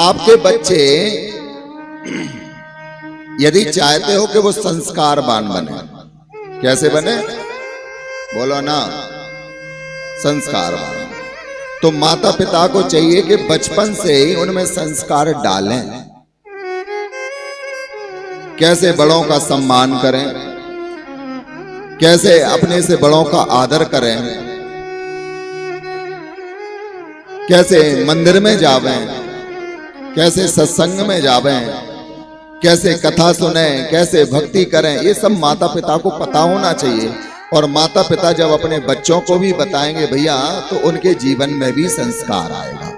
आपके बच्चे यदि चाहते हो कि वो संस्कारवान बने, कैसे बने बोलो ना, संस्कारवान, तो माता पिता को चाहिए कि बचपन से ही उनमें संस्कार डालें। कैसे बड़ों का सम्मान करें, कैसे अपने से बड़ों का आदर करें, कैसे मंदिर में जावें, कैसे सत्संग में जावें, कैसे कथा सुने, कैसे भक्ति करें, ये सब माता पिता को पता होना चाहिए। और माता पिता जब अपने बच्चों को भी बताएंगे भैया, तो उनके जीवन में भी संस्कार आएगा।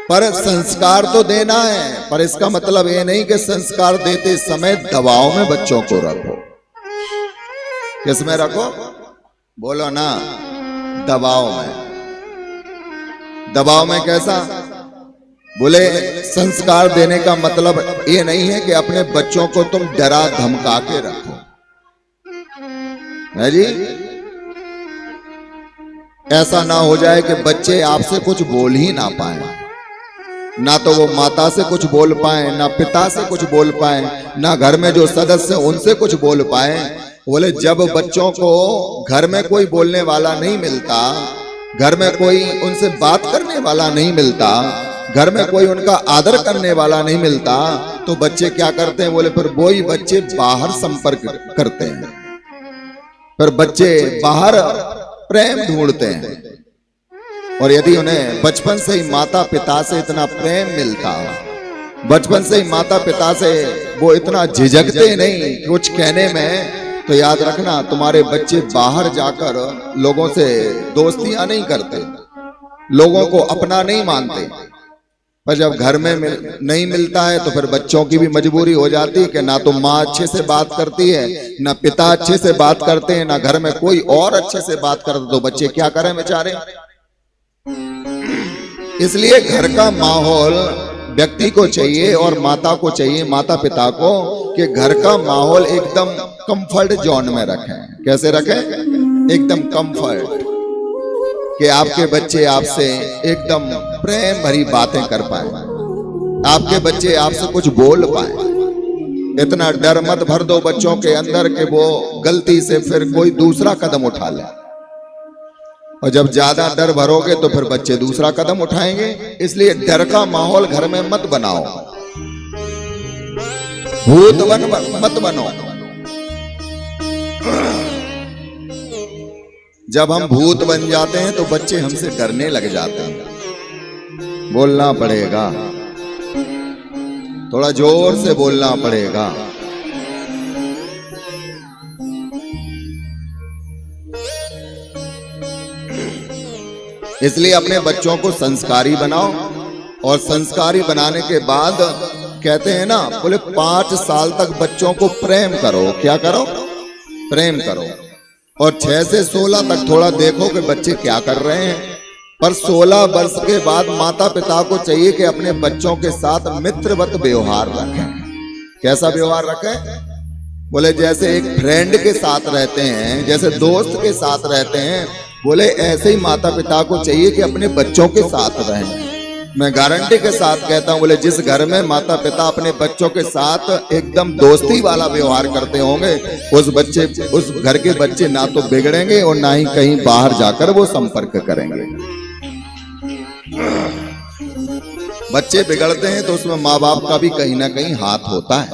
पर संस्कार तो देना है, पर इसका मतलब ये नहीं कि संस्कार देते समय दबाव में बच्चों को रखो। किसमें रखो बोलो ना, दबाव में। दबाव में कैसा बोले, संस्कार देने का मतलब ये नहीं है कि अपने बच्चों को तुम डरा धमका के रखो, है जी। ऐसा ना हो जाए कि बच्चे आपसे कुछ बोल ही ना पाए, ना तो वो माता से कुछ बोल पाए, ना पिता से कुछ बोल पाए, ना घर में जो सदस्य उनसे कुछ बोल पाए। बोले जब बच्चों को घर में कोई बोलने वाला नहीं मिलता, घर में कोई उनसे बात करने वाला नहीं मिलता, घर में कोई उनका आदर करने वाला नहीं मिलता, तो बच्चे क्या करते हैं बोले, फिर वही बच्चे बाहर संपर्क करते हैं, फिर बच्चे बाहर प्रेम ढूंढते हैं। और यदि उन्हें बचपन से ही माता पिता से इतना प्रेम मिलता, बचपन से ही माता पिता से वो इतना झिझकते नहीं कुछ कहने में, तो याद रखना तुम्हारे बच्चे बाहर जाकर लोगों से दोस्तियां नहीं करते, लोगों को अपना नहीं मानते। पर जब घर में नहीं मिलता है तो फिर बच्चों की भी मजबूरी हो जाती है कि ना तो माँ अच्छे से बात करती है, ना पिता अच्छे से बात करते हैं, ना घर में कोई और अच्छे से बात करता, तो बच्चे क्या करें बेचारे। इसलिए घर का माहौल व्यक्ति को चाहिए और माता को चाहिए, माता पिता को, कि घर का माहौल एकदम कंफर्ट जोन में रखें। कैसे रखें, एकदम कंफर्ट, कि आपके बच्चे आपसे एकदम प्रेम भरी बातें कर पाए, आपके बच्चे आपसे कुछ बोल पाए। इतना डर मत भर दो बच्चों के अंदर कि वो गलती से फिर कोई दूसरा कदम उठा ले, और जब ज्यादा डर भरोगे तो फिर बच्चे दूसरा कदम उठाएंगे। इसलिए डर का माहौल घर में मत बनाओ, भूत मत बनो। जब हम भूत बन जाते हैं तो बच्चे हमसे डरने लग जाते हैं। बोलना पड़ेगा, थोड़ा जोर से बोलना पड़ेगा। इसलिए अपने बच्चों को संस्कारी बनाओ, और संस्कारी बनाने के बाद कहते हैं ना, बोले 5 साल तक बच्चों को प्रेम करो। क्या करो, प्रेम करो। और 6 से 16 तक थोड़ा देखो कि बच्चे क्या कर रहे हैं। पर 16 वर्ष के बाद माता पिता को चाहिए कि अपने बच्चों के साथ मित्रवत व्यवहार रखें। कैसा व्यवहार रखें बोले, जैसे एक फ्रेंड के साथ रहते हैं, जैसे दोस्त के साथ रहते हैं, बोले ऐसे ही माता पिता को चाहिए कि अपने बच्चों के साथ रहें। मैं गारंटी के साथ कहता हूं, बोले जिस घर में माता पिता अपने बच्चों के साथ एकदम दोस्ती वाला व्यवहार करते होंगे, उस घर के बच्चे ना तो बिगड़ेंगे और ना ही कहीं बाहर जाकर वो संपर्क करेंगे। बच्चे बिगड़ते हैं तो उसमें माँ बाप का भी कहीं ना कहीं हाथ होता है।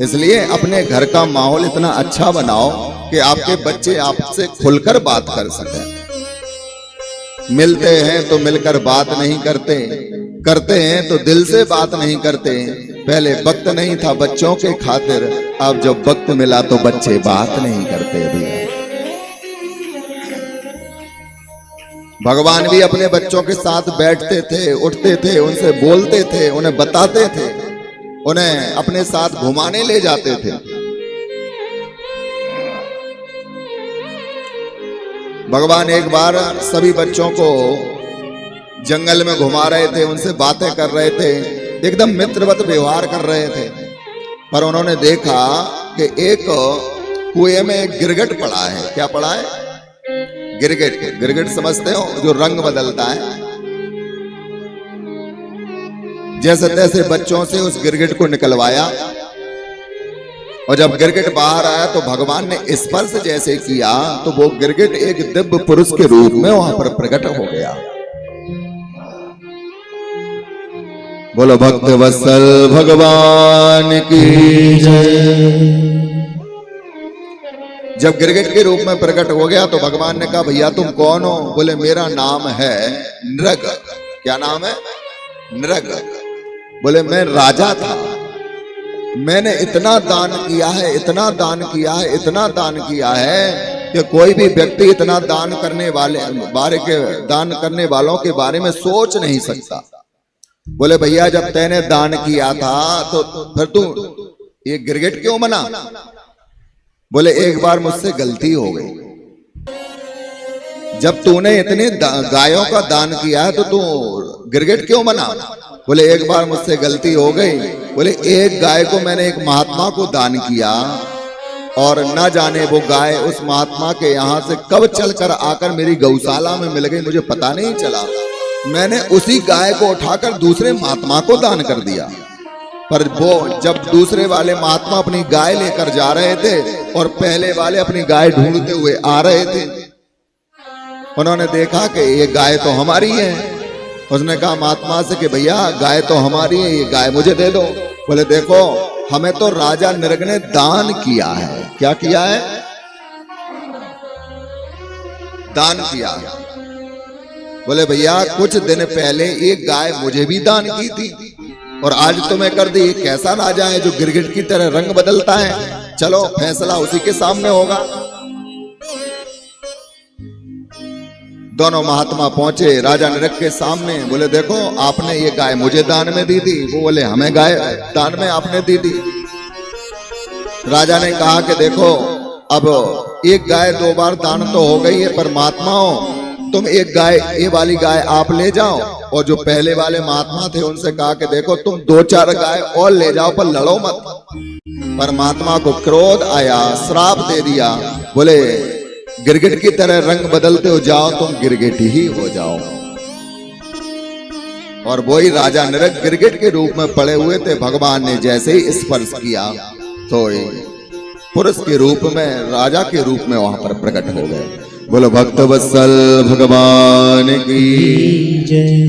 इसलिए अपने घर का माहौल इतना अच्छा बनाओ कि आपके बच्चे आपसे खुलकर बात कर सकें। मिलते हैं तो मिलकर बात नहीं करते, करते हैं तो दिल से बात नहीं करते। पहले वक्त नहीं था बच्चों के खातिर, अब जब वक्त मिला तो बच्चे बात नहीं करते भी। भगवान भी अपने बच्चों के साथ बैठते थे, उठते थे, उनसे बोलते थे, उन्हें बताते थे, उन्हें अपने साथ घुमाने ले जाते थे। भगवान एक बार सभी बच्चों को जंगल में घुमा रहे थे, उनसे बातें कर रहे थे, एकदम मित्रवत व्यवहार कर रहे थे। पर उन्होंने देखा कि एक कुएं में एक गिरगिट पड़ा है। क्या पड़ा है? गिरगिट। गिरगिट समझते हो, जो रंग बदलता है। जैसे तैसे बच्चों से उस गिरगिट को निकलवाया, और जब गिरगिट बाहर आया तो भगवान ने स्पर्श जैसे किया तो वो गिरगिट एक दिव्य पुरुष के रूप में वहां पर प्रकट हो गया। बोलो भक्त वत्सल भगवान की जय। जब गिरगिट के रूप में प्रकट हो गया तो भगवान ने कहा, भैया तुम कौन हो? बोले मेरा नाम है नृग। क्या नाम है? नृग। बोले मैं राजा था, मैंने इतना दान किया है, इतना दान किया है, इतना दान किया है कि कोई भी व्यक्ति इतना दान करने वालों के बारे में सोच नहीं सकता। बोले भैया जब तैने दान किया था तो फिर तू ये गिरगिट क्यों बना? बोले एक बार मुझसे गलती हो गई, जब तूने इतने गायों का दान किया है तो तू गिरगिट क्यों बना? बोले एक बार मुझसे गलती हो गई। बोले एक गाय को मैंने एक महात्मा को दान किया और न जाने वो गाय उस महात्मा के यहाँ से कब चलकर आकर मेरी गौशाला में मिल गई, मुझे पता नहीं चला। मैंने उसी गाय को उठाकर दूसरे महात्मा को दान कर दिया। पर वो जब दूसरे वाले महात्मा अपनी गाय लेकर जा रहे थे और पहले वाले अपनी गाय ढूंढते हुए आ रहे थे, उन्होंने देखा कि ये गाय तो हमारी है। उसने कहा महात्मा से कि भैया गाय तो हमारी है, ये गाय मुझे दे दो। बोले देखो हमें तो राजा नृग ने दान किया है। क्या किया है? दान किया है। बोले भैया कुछ दिन पहले एक गाय मुझे भी दान की थी और आज तुम्हें कर दी। कैसा राजा है जो गिरगिट की तरह रंग बदलता है? चलो फैसला उसी के सामने होगा। दोनों महात्मा पहुंचे राजा नृग के सामने। बोले देखो आपने ये गाय मुझे दान में दी थी। वो बोले हमें गाय दान में आपने दी थी। राजा ने कहा कि देखो अब एक गाय दो बार दान तो हो गई है, पर महात्माओं तुम एक गाय, ये वाली गाय आप ले जाओ। और जो पहले वाले महात्मा थे उनसे कहा कि देखो तुम दो चार गाय और ले जाओ, पर लड़ो मत। पर महात्मा को क्रोध आया, श्राप दे दिया। बोले गिरगिट की तरह रंग बदलते हो जाओ, तुम गिरगिट ही हो जाओ। और वही राजा नृग गिरगिट के रूप में पड़े हुए थे। भगवान ने जैसे ही स्पर्श किया तो पुरुष के रूप में, राजा के रूप में वहां पर प्रकट हो गए। बोलो भक्त वत्सल भगवान की जय।